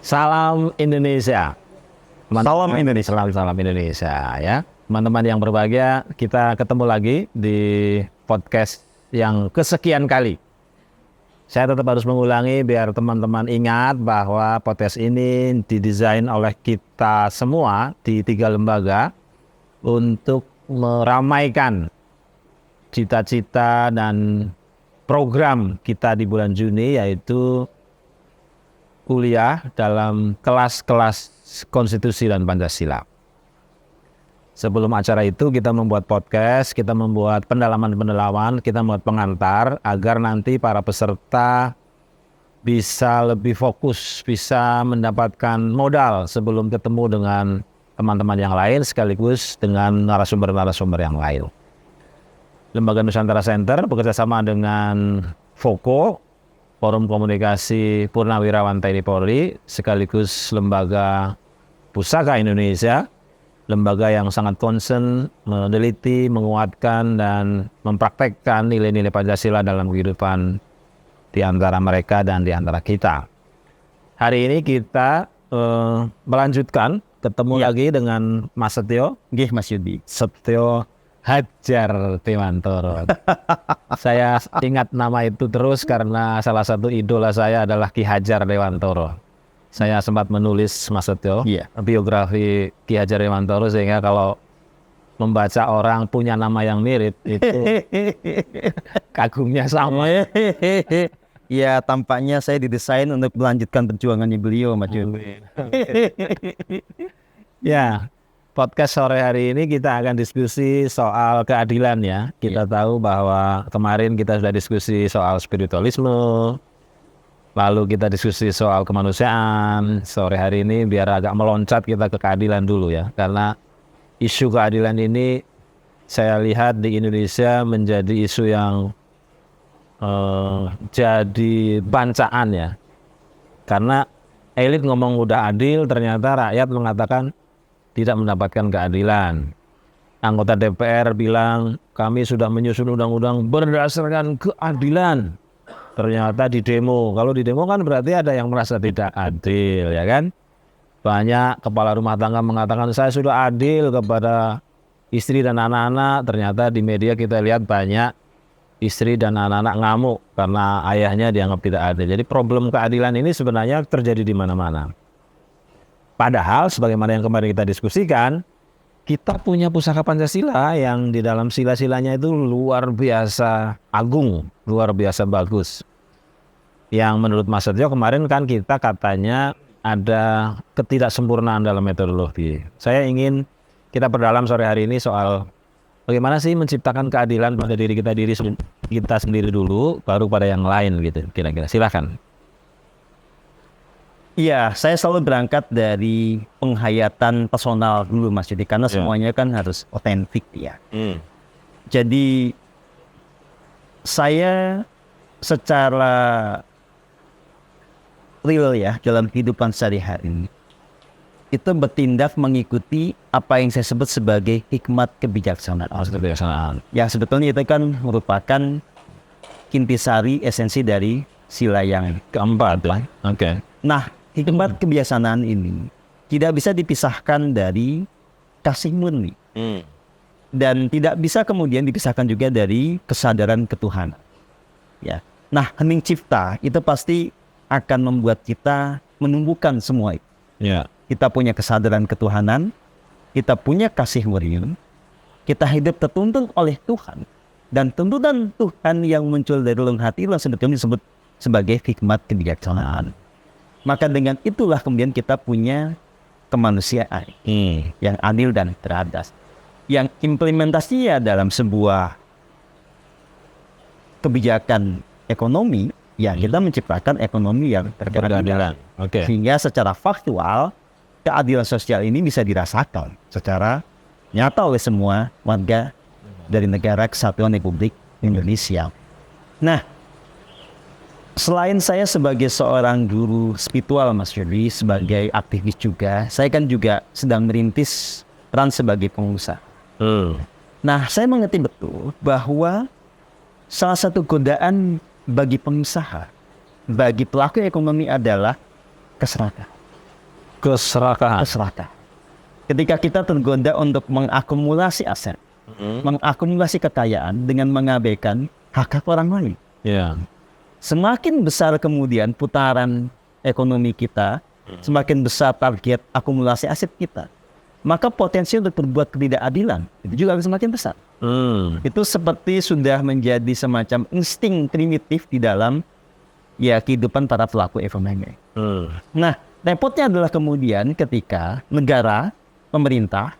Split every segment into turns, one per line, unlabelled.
Salam Indonesia.
Salam Indonesia.
Salam Indonesia ya. Teman-teman yang berbahagia, kita ketemu lagi di podcast yang kesekian kali. Saya tetap harus mengulangi biar teman-teman ingat bahwa podcast ini didesain oleh kita semua di 3 lembaga untuk meramaikan cita-cita dan program kita di bulan Juni, yaitu kuliah dalam kelas-kelas konstitusi dan Pancasila. Sebelum acara itu kita membuat podcast, kita membuat pendalaman-pendalaman, kita membuat pengantar agar nanti para peserta bisa lebih fokus, bisa mendapatkan modal sebelum ketemu dengan teman-teman yang lain sekaligus dengan narasumber-narasumber yang lain. Lembaga Nusantara Center bekerjasama dengan Foko, Forum Komunikasi Purnawirawan TNI Polri, sekaligus Lembaga Pusaka Indonesia, lembaga yang sangat concern, meneliti, menguatkan, dan mempraktekkan nilai-nilai Pancasila dalam kehidupan di antara mereka dan di antara kita. Hari ini kita melanjutkan, ketemu lagi dengan Mas Setio.
Nggih, Mas Yudi.
Setio Hadjar Dewantoro. Saya ingat nama itu terus karena salah satu idola saya adalah Ki Hadjar Dewantoro. Saya sempat menulis, Mas Setio, biografi Ki Hadjar Dewantoro, sehingga kalau membaca orang punya nama yang mirip itu kagumnya sama.
Ya, tampaknya saya didesain untuk melanjutkan perjuangannya beliau, Mas Yudi.
Ya. Podcast sore hari ini kita akan diskusi soal keadilan ya. Kita tahu bahwa kemarin kita sudah diskusi soal spiritualisme, lalu kita diskusi soal kemanusiaan. Sore hari ini biar agak meloncat kita ke keadilan dulu ya. Karena isu keadilan ini saya lihat di Indonesia menjadi isu yang jadi bancaan ya. Karena elit ngomong udah adil, ternyata rakyat mengatakan tidak mendapatkan keadilan. Anggota DPR bilang kami sudah menyusun undang-undang berdasarkan keadilan. Ternyata di demo, kalau di demo kan berarti ada yang merasa tidak adil, ya kan? Banyak kepala rumah tangga mengatakan saya sudah adil kepada istri dan anak-anak. Ternyata di media kita lihat banyak istri dan anak-anak ngamuk karena ayahnya dianggap tidak adil. Jadi problem keadilan ini sebenarnya terjadi di mana-mana. Padahal sebagaimana yang kemarin kita diskusikan, kita punya pusaka Pancasila yang di dalam sila-silanya itu luar biasa agung, luar biasa bagus. Yang menurut Mas Setio kemarin kan kita katanya ada ketidaksempurnaan dalam metodologi. Saya ingin kita perdalam sore hari ini soal bagaimana sih menciptakan keadilan pada diri kita sendiri dulu, baru pada yang lain gitu. Kira-kira silakan.
Iya, saya selalu berangkat dari penghayatan personal dulu, Mas Yudi, karena semuanya kan harus otentik ya. Jadi saya secara real ya dalam kehidupan sehari-hari itu bertindak mengikuti apa yang saya sebut sebagai hikmat kebijaksanaan. Ya, sebetulnya itu kan merupakan intisari esensi dari sila yang keempat lah.
Oke.
Nah, hikmat kebijaksanaan ini tidak bisa dipisahkan dari kasih murni. Dan tidak bisa kemudian dipisahkan juga dari kesadaran ketuhanan. Ya. Nah, hening cipta itu pasti akan membuat kita menumbuhkan semua itu.
Ya.
Kita punya kesadaran ketuhanan, kita punya kasih murni, kita hidup tertuntun oleh Tuhan. Dan tuntutan Tuhan yang muncul dari dalam hati itu sebetulnya disebut sebagai hikmat kebijaksanaan. Maka dengan itulah kemudian kita punya kemanusiaan yang adil dan beradab. Yang implementasinya dalam sebuah kebijakan ekonomi, ya kita menciptakan ekonomi yang berkeadilan. Sehingga secara faktual, keadilan sosial ini bisa dirasakan secara nyata oleh semua warga dari negara Kesatuan Republik Indonesia. Nah, selain saya sebagai seorang guru spiritual, Mas Yudi, sebagai aktivis juga, saya kan juga sedang merintis peran sebagai pengusaha. Nah, saya mengerti betul bahwa salah satu godaan bagi pengusaha, bagi pelaku ekonomi adalah keserakahan.
Keserakahan.
Ketika kita tergoda untuk mengakumulasi aset, mengakumulasi kekayaan dengan mengabaikan hak orang lain.
Ya.
Semakin besar kemudian putaran ekonomi kita, semakin besar target akumulasi aset kita, maka potensi untuk berbuat ketidakadilan itu juga akan semakin besar. Itu seperti sudah menjadi semacam insting primitif di dalam kehidupan para pelaku ekonomi. Nah, repotnya adalah kemudian ketika negara, pemerintah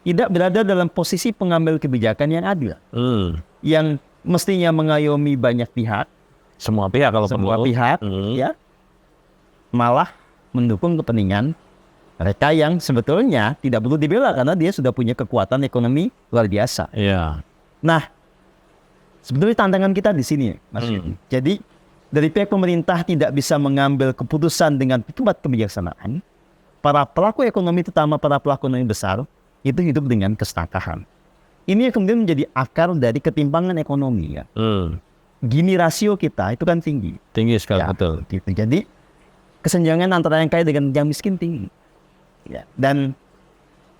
tidak berada dalam posisi pengambil kebijakan yang adil, yang mestinya mengayomi banyak pihak,
semua pihak kalau
semua
perlu.
pihak, malah mendukung kepentingan mereka yang sebetulnya tidak perlu dibela karena dia sudah punya kekuatan ekonomi luar biasa.
Iya.
Nah, sebetulnya tantangan kita di sini, Mas Yudi. Jadi dari pihak pemerintah tidak bisa mengambil keputusan dengan hikmat kebijaksanaan. Para pelaku ekonomi, terutama para pelaku ekonomi besar, itu hidup dengan keserakahan. Ini yang kemudian menjadi akar dari ketimpangan ekonomi. Ya. Gini rasio kita itu kan tinggi.
Tinggi sekali, betul.
Gitu. Jadi kesenjangan antara yang kaya dengan yang miskin tinggi. Ya. Dan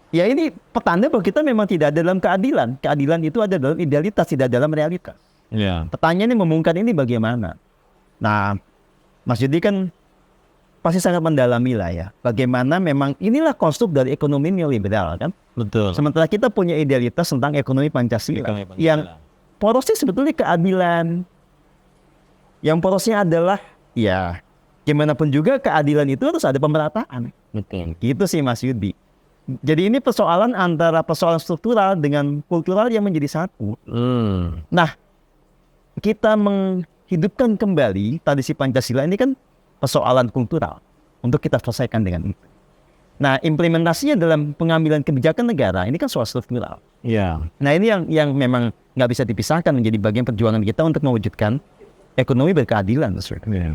ini petanda bahwa kita memang tidak ada dalam keadilan. Keadilan itu ada dalam idealitas, tidak dalam realitas.
Ya.
Pertanyaannya membongkar ini bagaimana? Nah, Mas Yudi kan pasti sangat mendalami lah ya. Bagaimana memang inilah konstruk dari ekonomi neoliberal kan.
Betul.
Sementara kita punya idealitas tentang ekonomi Pancasila. Yang porosnya sebetulnya keadilan. Yang porosnya adalah gimana pun juga keadilan itu harus ada pemerataan.
Betul.
Gitu sih Mas Yudi. Jadi ini persoalan antara persoalan struktural dengan kultural yang menjadi satu. Nah, kita menghidupkan kembali tradisi Pancasila ini kan persoalan kultural untuk kita selesaikan dengan itu. Nah, implementasinya dalam pengambilan kebijakan negara ini kan soal struktural.
Iya.
Nah, ini yang memang nggak bisa dipisahkan menjadi bagian perjuangan kita untuk mewujudkan ekonomi berkeadilan.
Ya.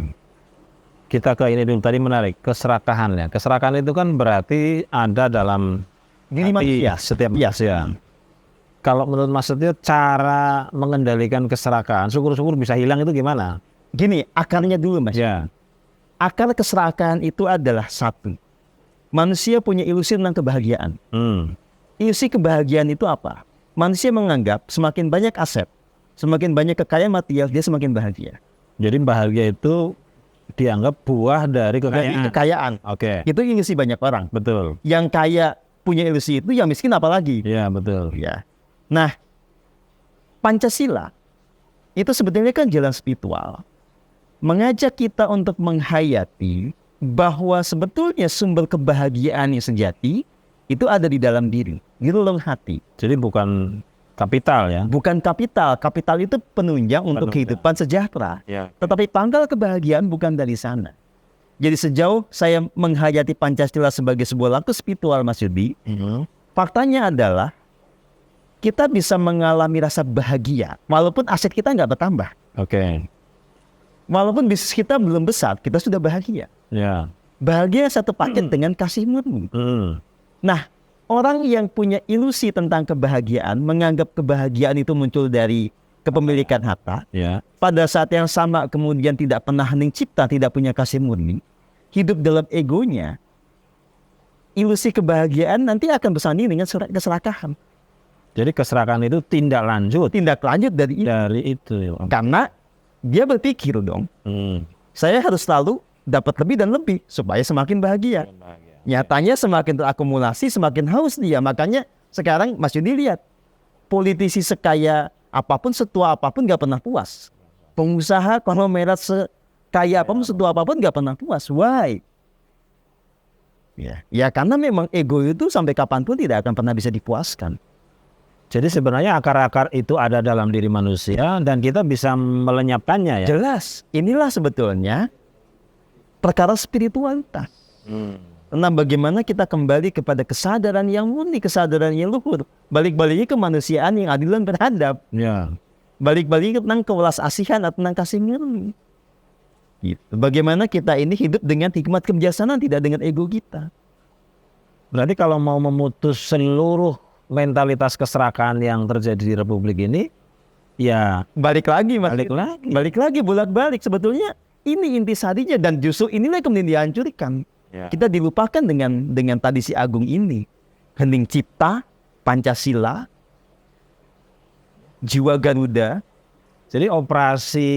Kita ke ini dulu, tadi menarik, keserakahan ya. Keserakahan itu kan berarti ada dalam hati setiap manusia. Kalau menurut Mas Setio, cara mengendalikan keserakahan, syukur-syukur bisa hilang itu gimana?
Gini, akarnya dulu Mas.
Ya.
Akar keserakahan itu adalah satu. Manusia punya ilusi tentang kebahagiaan. Ilusi kebahagiaan itu apa? Manusia menganggap semakin banyak aset, semakin banyak kekayaan material, dia semakin bahagia.
Jadi bahagia itu dianggap buah dari kekayaan. Oke.
Itu ilusi banyak orang.
Betul.
Yang kaya punya ilusi itu, yang miskin apalagi.
Iya, betul.
Ya. Nah, Pancasila itu sebetulnya kan jalan spiritual. Mengajak kita untuk menghayati bahwa sebetulnya sumber kebahagiaan yang sejati itu ada di dalam diri, di dalam hati.
Jadi bukan kapital ya?
Bukan kapital. Kapital itu penunjang untuk kehidupan sejahtera.
Ya.
Tetapi pangkal kebahagiaan bukan dari sana. Jadi sejauh saya menghayati Pancasila sebagai sebuah langkah spiritual, Mas Yudi, faktanya adalah kita bisa mengalami rasa bahagia walaupun aset kita nggak bertambah.
Oke.
Walaupun bisnis kita belum besar, kita sudah bahagia.
Ya.
Bahagia satu paket dengan kasih murni. Nah, orang yang punya ilusi tentang kebahagiaan, menganggap kebahagiaan itu muncul dari kepemilikan harta.
Ya.
Pada saat yang sama kemudian tidak pernah hening cipta, tidak punya kasih murni, hidup dalam egonya. Ilusi kebahagiaan nanti akan bersanding dengan keserakahan.
Jadi keserakahan itu tindak lanjut
dari
itu. Ya.
Karena dia berpikir dong, saya harus selalu dapat lebih dan lebih supaya semakin bahagia. Nyatanya semakin terakumulasi, semakin haus dia. Makanya sekarang Mas Yudi lihat, politisi sekaya apapun, setua apapun gak pernah puas. Pengusaha konglomerat sekaya apapun, setua apapun gak pernah puas. Why? Ya karena memang ego itu sampai kapanpun tidak akan pernah bisa dipuaskan.
Jadi sebenarnya akar-akar itu ada dalam diri manusia dan kita bisa melenyapkannya ya.
Jelas, inilah sebetulnya perkara spiritualitas. Nah, bagaimana kita kembali kepada kesadaran yang murni, kesadaran yang luhur. Balik-baliknya kemanusiaan yang adil dan beradab.
Ya.
Balik-balik tentang kewelas asihan atau tentang kasih murni. Gitu. Bagaimana kita ini hidup dengan hikmat kebijaksanaan, tidak dengan ego kita.
Berarti kalau mau memutus seluruh mentalitas keserakahan yang terjadi di Republik ini, ya
balik lagi Mas.
Balik lagi
bolak-balik. Sebetulnya ini intisarinya dan justru inilah yang kemudian dihancurkan. Kita dilupakan dengan tradisi agung ini. Hening Cipta, Pancasila, Jiwa Garuda.
Jadi operasi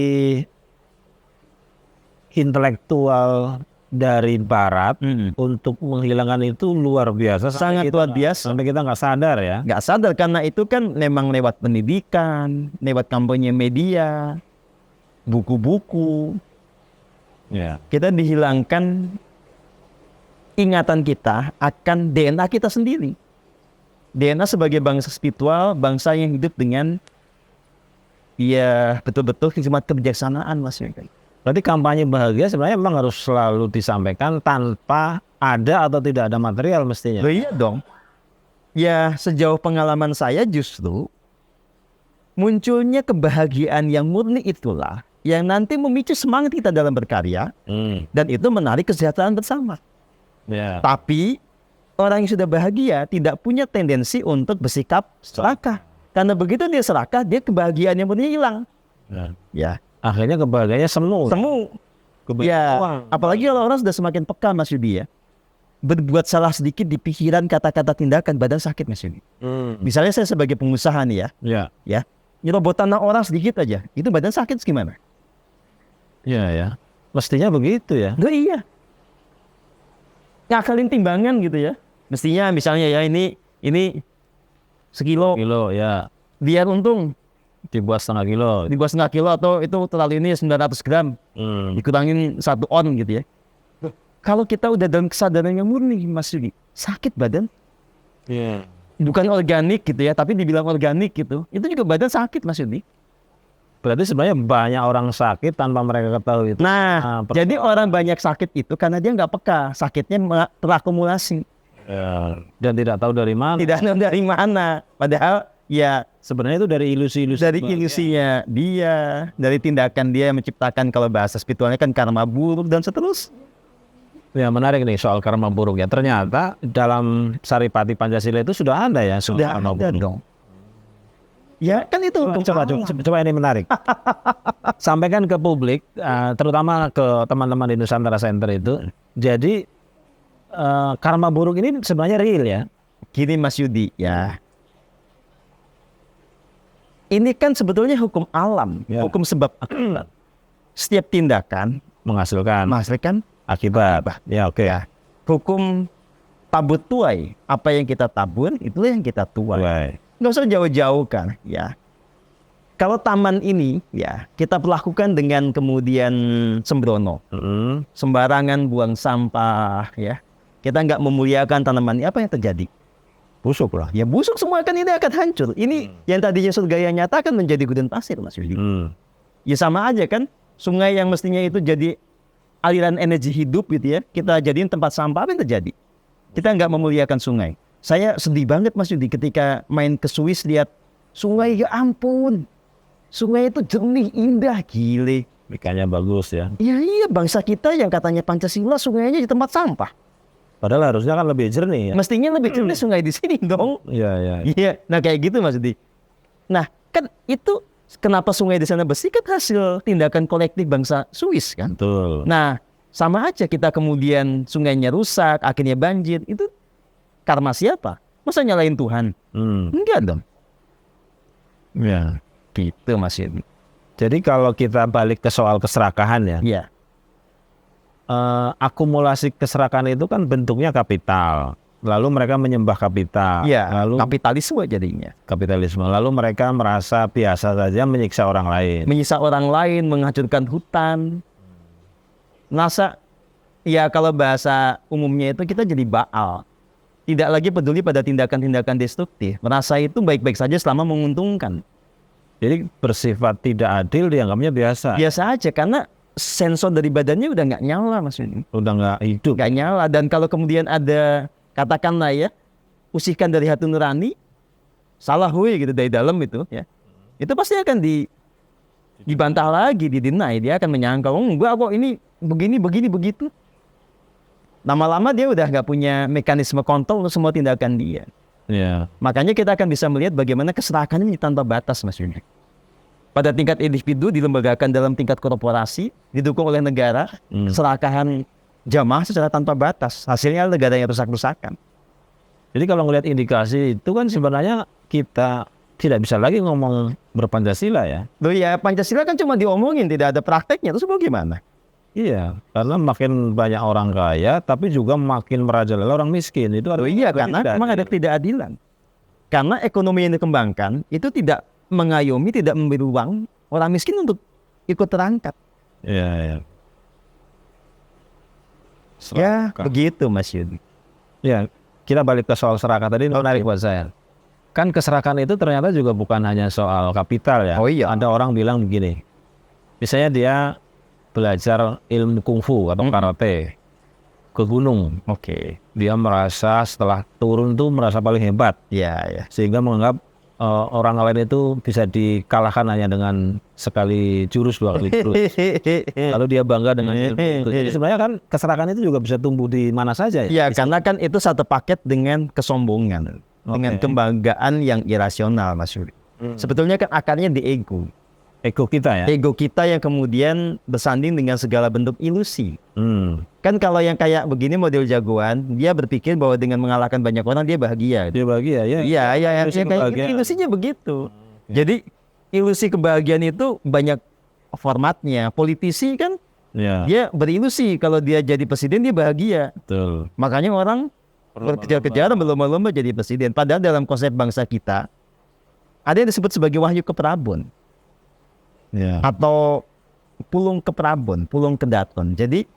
intelektual dari Barat untuk menghilangkan itu luar biasa.
Sangat luar biasa.
Sampai kita nggak sadar ya.
Nggak sadar karena itu kan memang lewat pendidikan, lewat kampanye media, buku-buku.
Ya.
Kita dihilangkan ingatan kita akan DNA kita sendiri. DNA sebagai bangsa spiritual, bangsa yang hidup dengan betul-betul hikmat kebijaksanaan, Mas.
Berarti kampanye bahagia sebenarnya memang harus selalu disampaikan tanpa ada atau tidak ada material mestinya.
Iya dong. Ya, sejauh pengalaman saya justru munculnya kebahagiaan yang murni itulah yang nanti memicu semangat kita dalam berkarya dan itu menarik kesejahteraan bersama.
Ya.
Tapi orang yang sudah bahagia tidak punya tendensi untuk bersikap serakah. Karena begitu dia serakah, dia kebahagiaannya murni hilang. Ya.
Akhirnya kebahagiaannya semu.
Ya. Apalagi kalau orang sudah semakin peka, Mas Yudi ya. Berbuat salah sedikit di pikiran, kata-kata, tindakan, badan sakit, Mas Yudi. Misalnya saya sebagai pengusaha nih ya. Nyerobot tanah orang sedikit aja, itu badan sakit gimana?
Ya. Mestinya begitu ya.
Nggak, iya. Ngakalin timbangan gitu ya. Mestinya misalnya ya ini sekilo.
Kilo ya.
Biar untung
Dibuat setengah kilo.
Atau itu terlalu ini 900 gram. Dikurangin 1 on gitu ya. Kalau kita udah dalam kesadaran yang murni, Mas Yudi, sakit badan.
Iya.
Bukan organik gitu ya, tapi dibilang organik gitu. Itu juga badan sakit, Mas Yudi.
Berarti sebenarnya banyak orang sakit tanpa mereka ketahui itu.
Nah, jadi orang banyak sakit itu karena dia nggak peka. Sakitnya terakumulasi.
Ya. Dan tidak tahu dari mana.
Tidak tahu dari mana. Padahal ya
Sebenarnya itu dari ilusi-ilusi.
dari ilusinya dia, dari tindakan dia yang menciptakan, kalau bahasa spiritualnya kan karma buruk dan seterusnya.
Ya, menarik nih soal karma buruk ya. Ternyata dalam Saripati Pancasila itu sudah ada ya.
Sudah
karma
ada
buruk.
dong. Ya kan itu.
Coba ini menarik. Sampaikan ke publik, terutama ke teman-teman di Nusantara Center itu. Jadi karma buruk ini sebenarnya real ya.
Gini Mas Yudi ya. Ini kan sebetulnya hukum alam, hukum sebab akibat. Setiap tindakan
Menghasilkan
akibat.
Ya, oke.
Ya. Hukum tabut tuai. Apa yang kita tabur, itulah yang kita tuai. Nggak usah jauh-jauh kan, ya. Kalau taman ini, ya, kita perlakukan dengan kemudian sembrono. Sembarangan buang sampah, ya. Kita nggak memuliakan tanaman ini, apa yang terjadi?
Busuk lah.
Ya busuk semua, kan ini akan hancur. Ini yang tadinya surga yang nyata kan menjadi gudang pasir, Mas Yudi. Ya sama aja kan, sungai yang mestinya itu jadi aliran energi hidup gitu ya, kita jadiin tempat sampah, apa yang terjadi? Kita nggak memuliakan sungai. Saya sedih banget Mas Yudi ketika main ke Swiss lihat sungai, ya ampun. Sungai itu jernih, indah, gile.
Ikannya bagus ya.
Iya, bangsa kita yang katanya Pancasila sungainya di tempat sampah.
Padahal harusnya kan lebih jernih ya.
Mestinya lebih jernih sungai di sini dong.
Iya.
Iya, nah kayak gitu Mas Yudi. Nah, kan itu kenapa sungai di sana bersih kan hasil tindakan kolektif bangsa Swiss kan.
Betul.
Nah, sama aja kita kemudian sungainya rusak, akhirnya banjir. Itu karma siapa? Masa nyalain Tuhan? Enggak dong.
Ya.
Gitu Mas Yudi.
Jadi kalau kita balik ke soal keserakahan ya.
Iya.
Akumulasi keserakahan itu kan bentuknya kapital. Lalu mereka menyembah kapital.
Iya,
lalu
kapitalisme jadinya.
Kapitalisme. Lalu mereka merasa biasa saja menyiksa orang lain.
Menyiksa orang lain, menghancurkan hutan. Masa, ya kalau bahasa umumnya itu kita jadi baal. Tidak lagi peduli pada tindakan-tindakan destruktif. Merasa itu baik-baik saja selama menguntungkan.
Jadi bersifat tidak adil dianggapnya biasa.
Biasa aja karena sensor dari badannya udah nggak nyala Mas Yudi.
Udah nggak hidup.
Nggak nyala, dan kalau kemudian ada, katakanlah ya, usikan dari hati nurani, salah gitu dari dalam itu ya. Itu pasti akan dibantah lagi, didinai. Dia akan menyangka, enggak kok ini begini begitu. Lama-lama dia udah nggak punya mekanisme kontrol untuk semua tindakan dia.
Ya.
Makanya kita akan bisa melihat bagaimana keserakahan ini tanpa batas Mas Yudi. Pada tingkat individu dilembagakan dalam tingkat korporasi, didukung oleh negara, keserakahan jamaah secara tanpa batas. Hasilnya negara yang rusak-rusakan.
Jadi kalau ngelihat indikasi itu kan sebenarnya kita tidak bisa lagi ngomong berpancasila ya.
Loh ya, Pancasila kan cuma diomongin, tidak ada prakteknya. Terus bagaimana?
Iya, karena makin banyak orang kaya, tapi juga makin merajalela orang miskin. Itu
Loh iya, karena memang ada ketidakadilan. Karena ekonomi yang dikembangkan itu tidak mengayomi, tidak memberi ruang orang miskin untuk ikut terangkat.
Iya, iya.
Ya, begitu Mas Yudi.
Ya, kita balik ke soal serakah tadi, menarik buat saya. Kan keserakahan itu ternyata juga bukan hanya soal kapital ya.
Oh iya.
Ada orang bilang begini, misalnya dia belajar ilmu kungfu atau karate ke gunung.
Oke.
Dia merasa setelah turun tuh merasa paling hebat.
Ya, ya.
Sehingga menganggap orang lain itu bisa dikalahkan hanya dengan sekali jurus, 2 kali jurus. Lalu dia bangga dengan ilmu itu. Jadi sebenarnya kan keserakahan itu juga bisa tumbuh di mana saja ya.
Ya, karena kan itu satu paket dengan kesombongan, dengan kebanggaan yang irasional, Mas Yudi. Sebetulnya kan akarnya di ego.
Ego kita ya.
Ego kita yang kemudian bersanding dengan segala bentuk ilusi. Kan kalau yang kayak begini model jagoan, dia berpikir bahwa dengan mengalahkan banyak orang dia bahagia.
Dia bahagia ya.
Iya, ya,
Ilusi
kayak gitu,
kebahagiaan.
ilusinya begitu. Jadi ilusi kebahagiaan itu banyak formatnya. Politisi kan
Ya,
dia berilusi kalau dia jadi presiden dia bahagia.
betul.
Makanya orang berkejar-kejaran berlomba-lomba jadi presiden. Padahal dalam konsep bangsa kita ada yang disebut sebagai wahyu ke Prabon.
Ya.
Atau pulung ke Prabon, pulung ke Daton. Jadi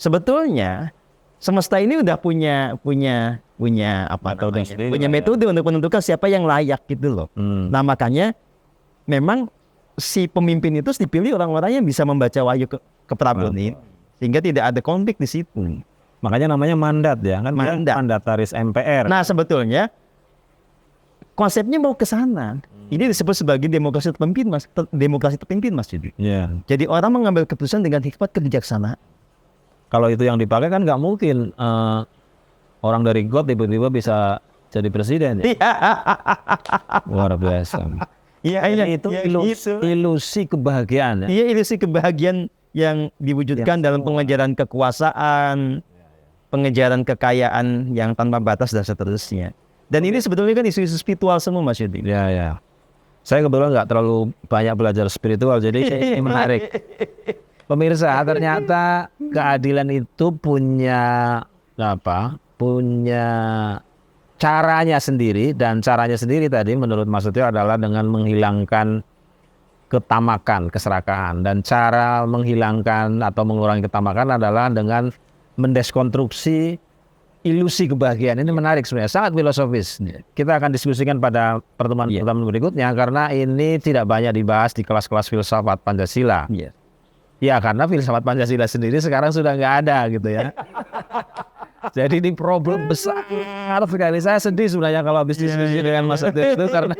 sebetulnya semesta ini udah punya apa
Metode
namanya?
sendiri
Punya
lah ya.
metode untuk menentukan siapa yang layak gitu loh. Nah makanya memang si pemimpin itu dipilih orang-orang yang bisa membaca wahyu ke Prabon ini, sehingga tidak ada konflik di situ.
Makanya namanya mandat ya, kan
Mandat.
mandataris MPR.
Nah sebetulnya konsepnya mau ke sana. Ini disebut sebagai demokrasi terpimpin, Mas. Demokrasi terpimpin, Mas Yudi.
Ya.
Jadi orang mengambil keputusan dengan hikmat kebijaksanaan.
Kalau itu yang dipakai kan nggak mungkin orang dari God tiba-tiba bisa jadi presiden ya. Luar biasa.
Iya,
Itu ilusi kebahagiaan ya.
Iya, ilusi kebahagiaan yang diwujudkan dalam pengejaran kekuasaan, pengejaran kekayaan yang tanpa batas dan seterusnya. Dan ini sebetulnya kan isu-isu spiritual semua, Mas Yudi.
Ya, ya. Saya kebetulan nggak terlalu banyak belajar spiritual, jadi ini menarik. Pemirsa, ternyata keadilan itu punya apa? Punya caranya sendiri, dan caranya sendiri tadi menurut Mas Setio adalah dengan menghilangkan ketamakan, keserakahan. Dan cara menghilangkan atau mengurangi ketamakan adalah dengan mendeskonstruksi ilusi kebahagiaan. Ini menarik sebenarnya, sangat filosofis. Kita akan diskusikan pada pertemuan berikutnya karena ini tidak banyak dibahas di kelas-kelas filsafat Pancasila. Ya, karena filsafat Pancasila sendiri sekarang sudah nggak ada gitu ya. Jadi ini problem besar sekali. Saya sedih sebenarnya kalau habis diskusi dengan Mas Setio itu karena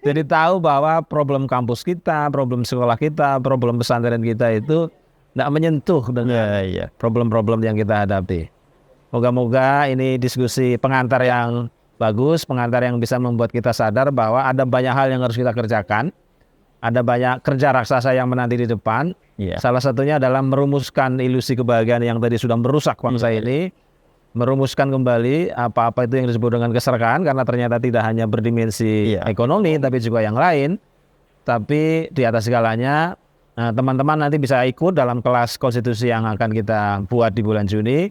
jadi tahu bahwa problem kampus kita, problem sekolah kita, problem pesantren kita itu nggak menyentuh dengan problem-problem yang kita hadapi. Moga-moga ini diskusi pengantar yang bagus, pengantar yang bisa membuat kita sadar bahwa ada banyak hal yang harus kita kerjakan. Ada banyak kerja raksasa yang menanti di depan. Salah satunya adalah merumuskan ilusi kebahagiaan yang tadi sudah merusak bangsa ini. Merumuskan kembali apa-apa itu yang disebut dengan keserakahan, karena ternyata tidak hanya berdimensi ekonomi, tapi juga yang lain. Tapi di atas segalanya, teman-teman nanti bisa ikut dalam kelas konstitusi yang akan kita buat di bulan Juni.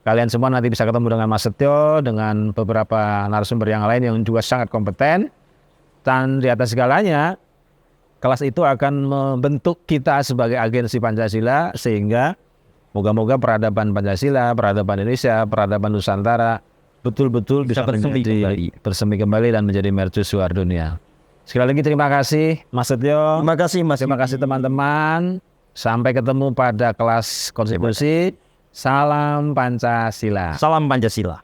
Kalian semua nanti bisa ketemu dengan Mas Setio, dengan beberapa narasumber yang lain yang juga sangat kompeten. Dan di atas segalanya, kelas itu akan membentuk kita sebagai agensi Pancasila, sehingga moga-moga peradaban Pancasila, peradaban Indonesia, peradaban Nusantara betul-betul bisa bersemi kembali dan menjadi mercusuar dunia. Sekali lagi terima kasih Mas Setio.
Terima kasih, Mas.
Terima kasih teman-teman. Sampai ketemu pada kelas konstitusi. Salam Pancasila.
Salam Pancasila.